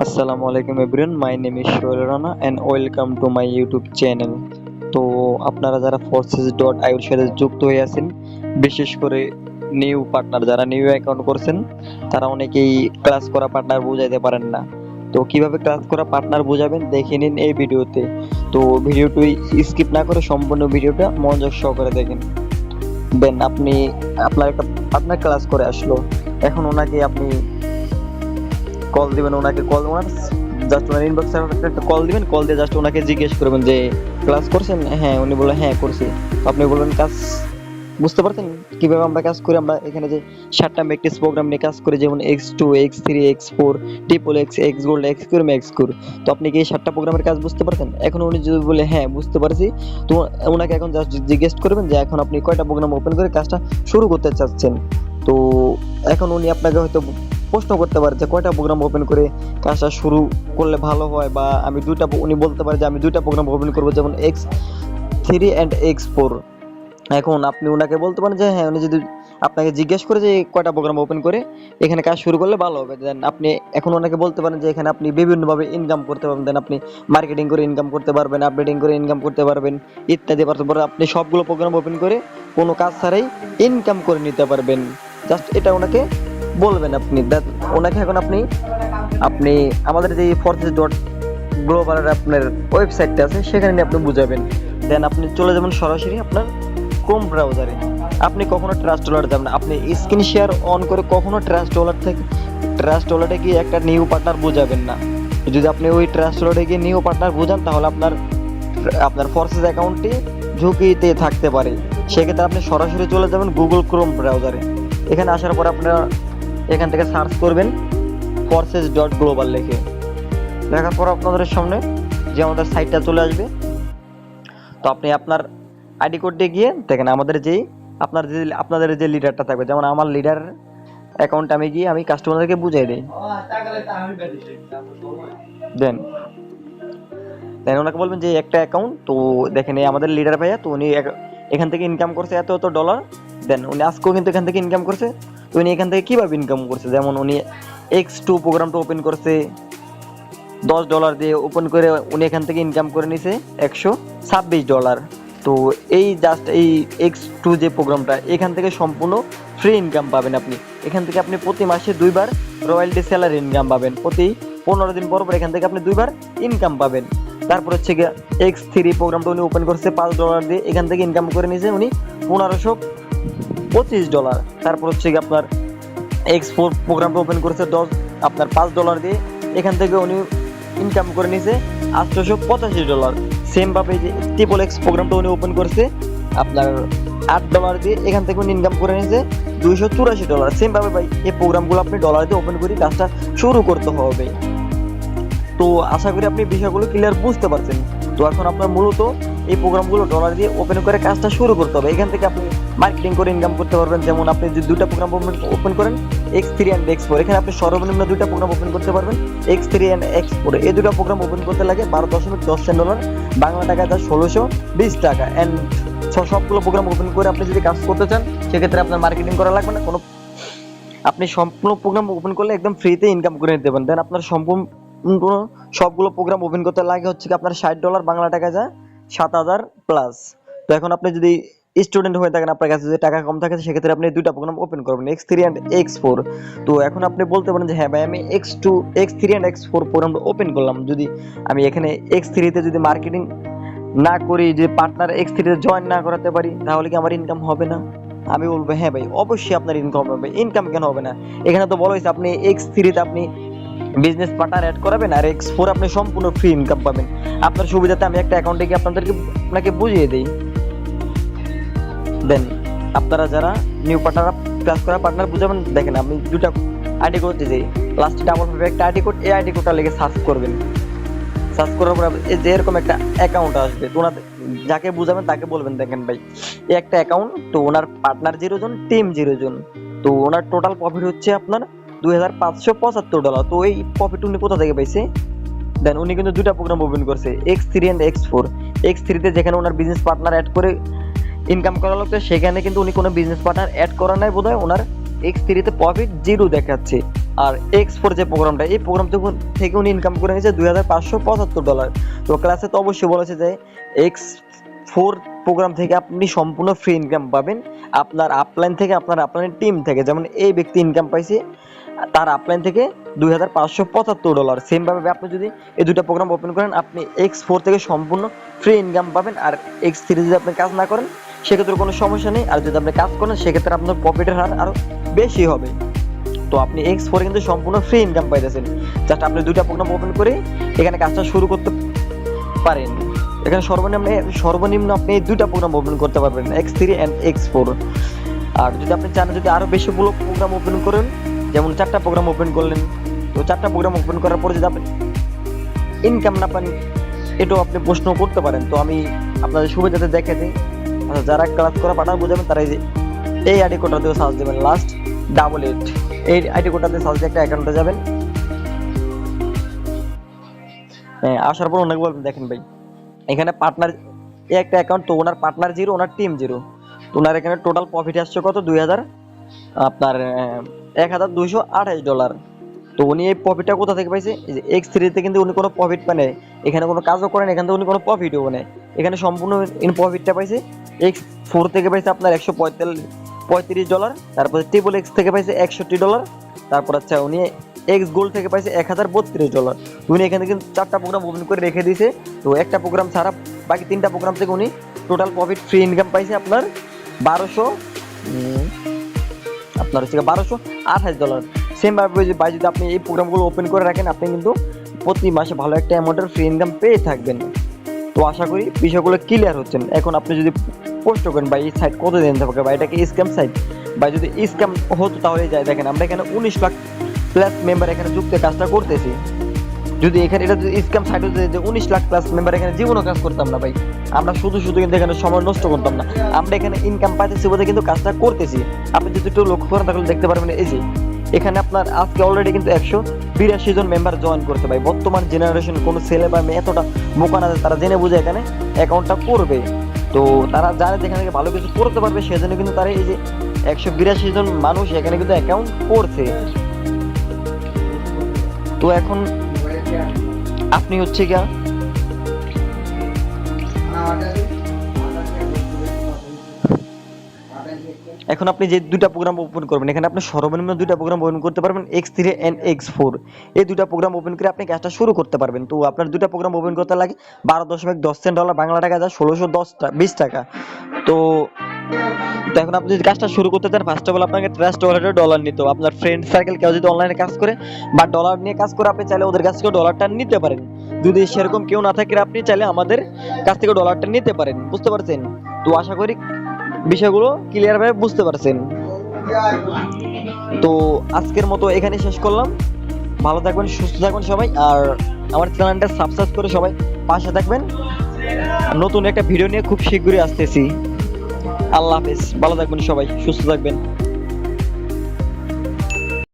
Assalamu alaikum everyone. My name is Shoel Rana and welcome to my YouTube channel. তো আপনারা যারা forces.io এর সাথে যুক্ত হয়ে আছেন, বিশেষ করে নিউ পার্টনার যারা নিউ অ্যাকাউন্ট করছেন, তারা অনেকেই ক্লাস করা পার্টনার বোঝাইতে পারেন না। তো কিভাবে ক্লাস করা পার্টনার বোঝাবেন দেখে নিন এই ভিডিওতে। তো ভিডিওটি স্কিপ না করে সম্পূর্ণ ভিডিওটা মনোযোগ সহকারে দেখেন। দেন আপনার একটা পার্টনার ক্লাস করে আসলো, এখন ওনাকে আপনি কল দিবেন, ওনার জাস্ট ওনার ইনবক্সে একটা কল দিবেন, কল দিয়ে জাস্ট ওনাকে জিজ্ঞেস করবেন যে ক্লাস করছেন, হ্যাঁ উনি বললেন হ্যাঁ করছি। আপনি বলবেন কাজ বুঝতে পারছেন কিভাবে আমরা কাজ করি। আমরা এখানে যে 7টা ম্যাট্রিক্স প্রোগ্রাম নিয়ে কাজ করি, যেমন x2 x3 x4 triple x x gold x cure max cure. তো আপনি কি এই 7টা প্রোগ্রামের কাজ বুঝতে পারছেন? এখন উনি যদি বলে হ্যাঁ বুঝতে পারছি, তো ওনাকে এখন জাস্ট জিজ্ঞেস করবেন যে এখন আপনি কয়টা প্রোগ্রাম ওপেন করে কাজটা শুরু করতে চাচ্ছেন। তো এখন উনি আপনাকে হয়তো প্রশ্ন করতে পারে যে কয়টা প্রোগ্রাম ওপেন করে কাজটা শুরু করলে ভালো হয়, বা উনি বলতে পারে যে আমি 2টা প্রোগ্রাম ওপেন করবো, যেমন x3 and x4। এখন আপনি ওনাকে বলতে পারেন যে হ্যাঁ, উনি যদি আপনাকে জিজ্ঞেস করে যে কয়টা প্রোগ্রাম ওপেন করে এখানে কাজ শুরু করলে ভালো হবে, দেন আপনি এখন ওনাকে বলতে পারেন যে এখানে আপনি বিভিন্নভাবে ইনকাম করতে পারবেন। দেন আপনি মার্কেটিং করে ইনকাম করতে পারবেন, আপডেটিং করে ইনকাম করতে পারবেন ইত্যাদি। তারপরে আপনি সবগুলো প্রোগ্রাম ওপেন করে কোনো কাজ ছাড়াই ইনকাম করে নিতে পারবেন। জাস্ট এটা ওনাকে বলবেন আপনি। ওনাকে এখন আপনি আপনি আমাদের যে ফোর্সেস ডট গ্লোবালের আপনার ওয়েবসাইটটা আছে সেখানে নিয়ে আপনি বুঝাবেন। দেন আপনি চলে যাবেন সরাসরি আপনার ক্রোম ব্রাউজারে। আপনি কখনো ট্রাস্ট ওয়ালেট যাবেন না, আপনি স্ক্রিন শেয়ার অন করে কখনো ট্রাস্ট ওয়ালেটে গিয়ে একটা নিউ পার্টনার বোঝাবেন না। যদি আপনি ওই ট্রাস্ট ওয়ালেটে গিয়ে নিউ পার্টনার বোঝান, তাহলে আপনার ফোর্সেস অ্যাকাউন্টটি ঝুঁকিতে থাকতে পারে। সেক্ষেত্রে আপনি সরাসরি চলে যাবেন গুগল ক্রোম ব্রাউজারে। এখানে আসার পর আপনারা এখান থেকে সার্চ করবেন forces.global লিখে। দেখার পর আপনাদের সামনে যে আমাদের সাইটটা চলে আসবে। তো আপনি আপনার আইডি কোড দিয়ে গিয়ে দেখেন আপনাদের যে লিডারটা থাকবে, যেমন আমার লিডার অ্যাকাউন্ট আমি কাস্টমারদেরকে বুঝিয়ে দিই। দেন ওনাকে বলবেন যে একটা অ্যাকাউন্ট, তো দেখেন এই আমাদের লিডার ভাইয়া, তো উনি এখান থেকে ইনকাম করছে এত ডলার। দেন উনি আজকেও কিন্তু এখান থেকে ইনকাম করছে। তো উনি এখান থেকে কিভাবে ইনকাম করছে, যেমন উনি x2 প্রোগ্রামটা ওপেন করছে $10 দিয়ে ওপেন করে, উনি এখান থেকে ইনকাম করে নিছে $126। তো এই x2 যে প্রোগ্রামটা, এখান থেকে সম্পূর্ণ ফ্রি ইনকাম পাবেন আপনি। এখান থেকে আপনি প্রতি মাসে 2বার রয়্যালটি স্যালারি ইনকাম পাবেন, প্রতি 15 দিন পর এখান থেকে আপনি 2বার ইনকাম পাবেন। তারপর হচ্ছে গিয়ে x3 প্রোগ্রামটা উনি ওপেন করছে $5 দিয়ে, এখান থেকে ইনকাম করে নিছে উনি $1525। তারপর হচ্ছে গিয়ে আপনার x4 প্রোগ্রামটা ওপেন করছে $5 দিয়ে, এখান থেকে উনি ইনকাম করে নিছে $885। সেম ভাবে যে ট্রিপল x প্রোগ্রামটা উনি ওপেন করছে আপনার $8 দিয়ে, এখান থেকে উনি ইনকাম করে নিছে $284। সেম ভাবে ভাই এই প্রোগ্রামগুলো আপনি ডলার দিয়ে ওপেন করে কাজটা শুরু করতে হবে। তো আশা করি আপনি বিষয়গুলো ক্লিয়ার বুঝতে পারছেন। তো এখন আপনার মূলত এই প্রোগ্রামগুলো ডলার দিয়ে ওপেন করে কাজটা শুরু করতে হবে। এখান থেকে আপনি মার্কেটিং করে ইনকাম করতে পারবেন। যেমন আপনি যদি 2টা প্রোগ্রাম ওপেন করেন x3 and x4, এখানে আপনি সর্বনিম্ন 2টা প্রোগ্রাম ওপেন করতে পারবেন x3 and x4। এই 2টা প্রোগ্রাম ওপেন করতে লাগে $12.10 বাংলা টাকা, যা $1620। অ্যান্ড সবগুলো প্রোগ্রাম ওপেন করে আপনি যদি কাজ করতে চান, সেক্ষেত্রে আপনার মার্কেটিং করা লাগবে না কোনো। আপনি সম্পূর্ণ প্রোগ্রাম ওপেন করলে একদম ফ্রিতে ইনকাম করে নিতে পারেন। দেন আপনার সবগুলো প্রোগ্রাম ওপেন করতে লাগে হচ্ছে কি আপনার $60 বাংলা টাকা, যা 7000+। তো এখন আপনি যদি স্টুডেন্ট হয়ে থাকেন, আপনার কাছে যদি টাকা কম থাকে, সেক্ষেত্রে আপনি 2টা প্রোগ্রাম ওপেন করবেন x3 and x4। তো এখন আপনি বলতে পারেন যে হ্যাঁ ভাই, আমি x3 and x4 প্রোগ্রামটা ওপেন করলাম, যদি আমি এখানে x3 তে যদি মার্কেটিং না করি, যে পার্টনার x3 তে জয়েন না করাতে পারি, তাহলে কি আমার ইনকাম হবে না? আমি বলবো হ্যাঁ ভাই, অবশ্যই আপনার ইনকাম হবে। ইনকাম কেন হবে না? এখানে তো বলা হয়েছে আপনি x3 তে আপনি বিজনেস পার্টনার অ্যাড করাবেন, আর x4 আপনি সম্পূর্ণ ফ্রি ইনকাম পাবেন। আপনার সুবিধাতে আমি একটা অ্যাকাউন্টে গিয়ে আপনাকে বুঝিয়ে দিই। দেন আপনারা যারা নিউ পার্টনার ক্লাস করা পার্টনার বুঝাবেন, দেখেন আমি 2টা আইডি কোড দিয়েছি, লাস্টে ডাবল হবে একটা আইডি কোড, এই আইডি কোডটা লিখে সার্চ করবেন। সার্চ করার পর যে এরকম একটা অ্যাকাউন্ট আসবে, তো যাকে বুঝাবেন তাকে বলবেন দেখেন ভাই এই একটা অ্যাকাউন্ট, তো ওনার পার্টনার 0 জন, টিম 0 জন, তো ওনার টোটাল প্রফিট হচ্ছে আপনার $2575। তো এই প্রফিট উনি কোথা থেকে পাইছে? দেন উনি কিন্তু 2টা প্রোগ্রাম ওপেন করছে x3 and x4। x3 তে যেখানে ওনার বিজনেস পার্টনার অ্যাড করে ইনকাম করা লাগছে, সেখানে কিন্তু উনি কোনো বিজনেস পার্টনার অ্যাড করা নাই বোধহয়, ওনার x3 তে প্রফিট 0 দেখাচ্ছে। আর X4 যে প্রোগ্রামটা, এই প্রোগ্রাম থেকে উনি ইনকাম করে নিয়েছে $2575। তো ক্লাসে তো অবশ্যই বলেছে যে X4 প্রোগ্রাম থেকে আপনি সম্পূর্ণ ফ্রি ইনকাম পাবেন আপনার আপলাইন থেকে, আপনার আপলাইন টিম থেকে। যেমন এই ব্যক্তি ইনকাম পাইছে তার আপলাইন থেকে $2575। সেম ভাবে আপনি যদি এই দুটো প্রোগ্রাম ওপেন করেন, আপনি X4 থেকে সম্পূর্ণ ফ্রি ইনকাম পাবেন। আর X3 যদি আপনি কাজ না করেন সেক্ষেত্রে কোনো সমস্যা নেই, আর যদি আপনি কাজ করেন সেক্ষেত্রে আপনার প্রফিটের হার আরো বেশি হবে। তো আপনি X4 কিন্তু সম্পূর্ণ ফ্রি ইনকাম পাইতেছেন। জাস্ট আপনি দুইটা প্রোগ্রাম ওপেন করে এখানে কাজটা শুরু করতে পারেন। এখানে সর্বনিম্ন আপনি এই দুইটা প্রোগ্রাম ওপেন করতে পারবেন, X3 and X4। আর যদি আপনি চান যদি আরো বেশি প্রোগ্রাম ওপেন করেন, যেমন 4টা প্রোগ্রাম ওপেন করলেন, তো 4টা প্রোগ্রাম ওপেন করার পরে যদি আপনি ইনকাম না পান, এটাও আপনি প্রশ্ন করতে পারেন। তো আমি আপনাদের সুবিধাতে দেখে দিই। যারা ক্লাস করা পার্টনার বোঝাবেন তারা এই আইডি কোডটা দিয়ে সার্চ দেবেন, লাস্ট 88, এই আইডি কোডটা দিয়ে সার্চ দিয়ে একটা অ্যাকাউন্টে যাবেন। হ্যাঁ, আসার পর অনেক বলবেন দেখেন ভাই এখানে পার্টনার একটা অ্যাকাউন্ট, তো ওনার পার্টনার 0, ওনার টিম 0। তো ওনার এখানে টোটাল প্রফিট আসছে কত, আপনার $1228। তো উনি এই প্রফিটটা কোথা থেকে পাইছে, এই যে X3 তে কিন্তু উনি কোনো প্রফিট পায় নাই, এখানে কোনো কাজও করেন, এখান থেকে উনি কোনো প্রফিটও পায় নাই। এখানে সম্পূর্ণ প্রফিটটা পাইছে X4 থেকে পাইছে আপনার $135। তারপরে ট্রিপল X থেকে পাইছে $61। তারপর আচ্ছা উনি X গোল্ড থেকে পাইছে $1032। উনি এখানে কিন্তু 4টা প্রোগ্রাম ওপেন করে রেখে দিয়েছে। তো একটা প্রোগ্রাম ছাড়া বাকি 3টা প্রোগ্রাম থেকে উনি টোটাল প্রফিট ফ্রি ইনকাম পাইছে আপনার $1228। সেম ভাবে ভাই যদি আপনি এই প্রোগ্রামগুলো ওপেন করে রাখেন, আপনি কিন্তু প্রতি মাসে ভালো একটা অ্যামাউন্টের ফ্রি ইনকাম পেয়ে থাকবেন। তো আশা করি বিষয়গুলো ক্লিয়ার হচ্ছেন। এখন আপনি যদি পোস্ট করেন ভাই এই সাইট কত দিন থাকবে, বা এটা কি স্ক্যাম সাইট, বা যদি স্ক্যাম হতো তাহলে যায় দেখেন আমরা এখানে 19 লাখ প্লাস মেম্বার এখানে যুক্ত কাজটা করতেছি। যদি এখানে এটা যদি স্ক্যাম সাইট হতো যে 19 লাখ প্লাস মেম্বার এখানে জীবনও কাজ করতাম না ভাই, আমরা শুধু কিন্তু এখানে সময় নষ্ট করতাম না। আমরা এখানে ইনকাম পাইতেছি বলে কিন্তু কাজটা করতেছি। আপনি যদি একটু লক্ষ্য করেন তাহলে দেখতে পারবেন এই যে এখানে আপনার আজকে অলরেডি কিন্তু 182 জন মেম্বার জয়েন করতে ভাই। বর্তমান জেনারেশন কোনো ছেলে বা মেয়ে এতটা বোকা না, তারা জেনে বুঝে এখানে অ্যাকাউন্টটা করবে। তো তারা জানে যেখানে থেকে ভালো কিছু করতে পারবে, সেজন্য কিন্তু তারা এই যে 182 জন মানুষ এখানে কিন্তু অ্যাকাউন্ট করছে। তো এখন আপনি হচ্ছে গিয়া এখন আপনি যে দুইটা প্রোগ্রাম ওপেন করবেন, এখানে আপনি সর্বনিম্ন দুইটা প্রোগ্রাম ওপেন করতে পারবেন, X3 and X4। এই দুইটা প্রোগ্রাম ওপেন করে আপনি কাজটা শুরু করতে পারবেন। তো আপনার দুইটা প্রোগ্রাম ওপেন করতে লাগে $12.10 বাংলা টাকা, যা 1610 টাকা। তো এখন আপনি যদি কাজটা শুরু করতে চান, ফার্স্ট অফ অল আপনাকে ট্রাস্ট ওয়ালেটে ডলার নিতে হবে। আপনার ফ্রেন্ড সার্কেল কেউ যদি অনলাইনে কাজ করে বা ডলার নিয়ে কাজ করে, আপনি চাইলে ওদের কাছ থেকে ডলারটা নিতে পারেন। যদি সেরকম কেউ না থাকে, আপনি চাইলে আমাদের কাছ থেকে ডলারটা নিতে পারেন। বুঝতে পারছেন? তো আশা করি বিষয়গুলো ক্লিয়ার ভাবে বুঝতে পারছেন। তো আজকের মতো এখানে শেষ করলাম। ভালো থাকবেন, সুস্থ থাকবেন সবাই, আর আমার চ্যানেলটা সাবস্ক্রাইব করে সবাই পাশে থাকবেন। নতুন একটা ভিডিও নিয়ে খুব শীঘ্রই আসতেছি। আল্লাহ হাফেজ, ভালো থাকবেন সবাই, সুস্থ থাকবেন।